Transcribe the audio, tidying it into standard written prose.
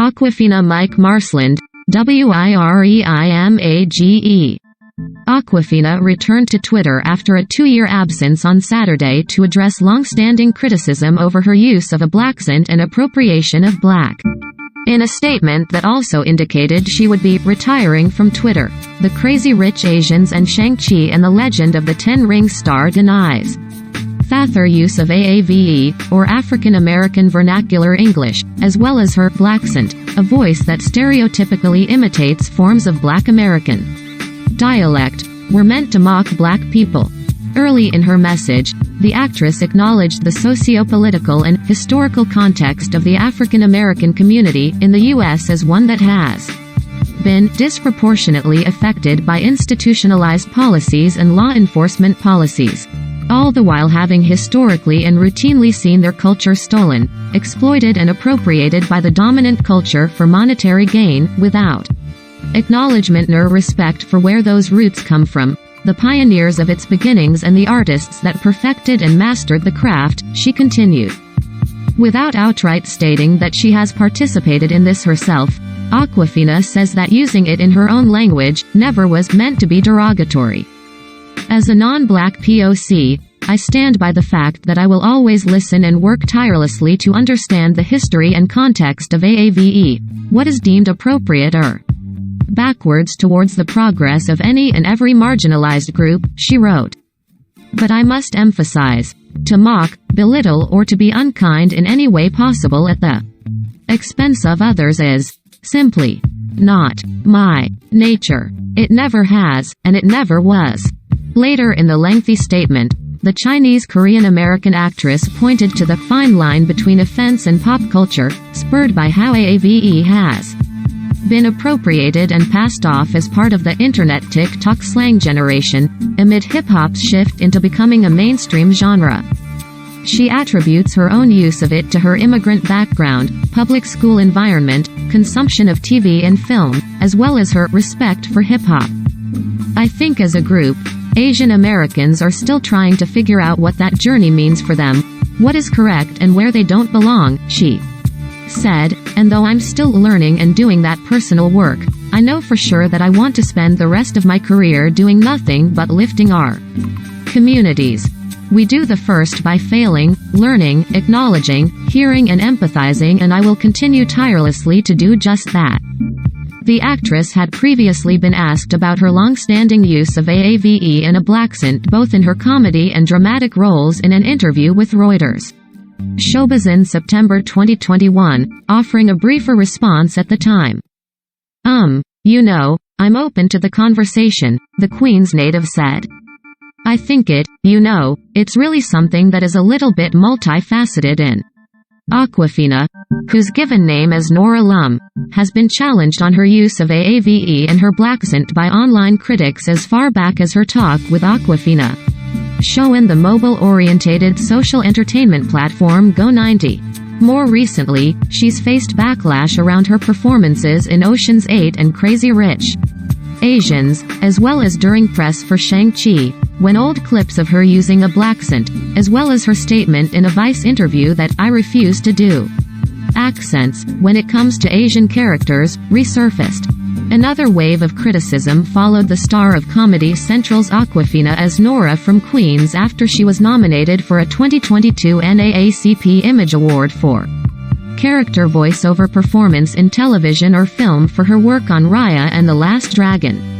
Awkwafina Mike Marsland, WIREIMAGE. Awkwafina returned to Twitter after a 2-year absence on Saturday to address long-standing criticism over her use of a Blaccent and appropriation of Black. In a statement that also indicated she would be retiring from Twitter, the Crazy Rich Asians and Shang-Chi and the Legend of the Ten Rings star denies Thather use of AAVE, or African American Vernacular English, as well as her Blaccent, a voice that stereotypically imitates forms of Black American dialect, were meant to mock Black people. Early in her message, the actress acknowledged the socio-political and historical context of the African American community in the U.S. as one that has been disproportionately affected by institutionalized policies and law enforcement policies, all the while having historically and routinely seen their culture stolen, exploited and appropriated by the dominant culture for monetary gain, without acknowledgement nor respect for where those roots come from, the pioneers of its beginnings and the artists that perfected and mastered the craft, she continued. Without outright stating that she has participated in this herself, Awkwafina says that using it in her own language never was meant to be derogatory. As a non-Black POC, I stand by the fact that I will always listen and work tirelessly to understand the history and context of AAVE, what is deemed appropriate or backwards towards the progress of any and every marginalized group, she wrote. But I must emphasize, to mock, belittle or to be unkind in any way possible at the expense of others is simply not my nature. It never has, and it never was. Later in the lengthy statement, the Chinese Korean-American actress pointed to the fine line between offense and pop culture, spurred by how AAVE has been appropriated and passed off as part of the internet TikTok slang generation, amid hip-hop's shift into becoming a mainstream genre. She attributes her own use of it to her immigrant background, public school environment, consumption of TV and film, as well as her respect for hip-hop. I think as a group, Asian Americans are still trying to figure out what that journey means for them, what is correct and where they don't belong, she said, and though I'm still learning and doing that personal work, I know for sure that I want to spend the rest of my career doing nothing but lifting our communities. We do the first by failing, learning, acknowledging, hearing and empathizing, and I will continue tirelessly to do just that. The actress had previously been asked about her long-standing use of AAVE and a Blaccent both in her comedy and dramatic roles in an interview with Reuters Showbiz in September 2021, offering a briefer response at the time. You know, I'm open to the conversation, the Queen's native said. I think it's really something that is a little bit multifaceted in. Awkwafina, whose given name is Nora Lum, has been challenged on her use of AAVE and her Blaccent by online critics as far back as her talk with Awkwafina show in the mobile-orientated social entertainment platform Go90. More recently, she's faced backlash around her performances in Ocean's 8 and Crazy Rich Asians, as well as during press for Shang-Chi, when old clips of her using a Blaccent, as well as her statement in a Vice interview that I refuse to do accents when it comes to Asian characters, resurfaced. Another wave of criticism followed the star of Comedy Central's Awkwafina as Nora from Queens after she was nominated for a 2022 NAACP Image Award for character voiceover performance in television or film for her work on Raya and the Last Dragon.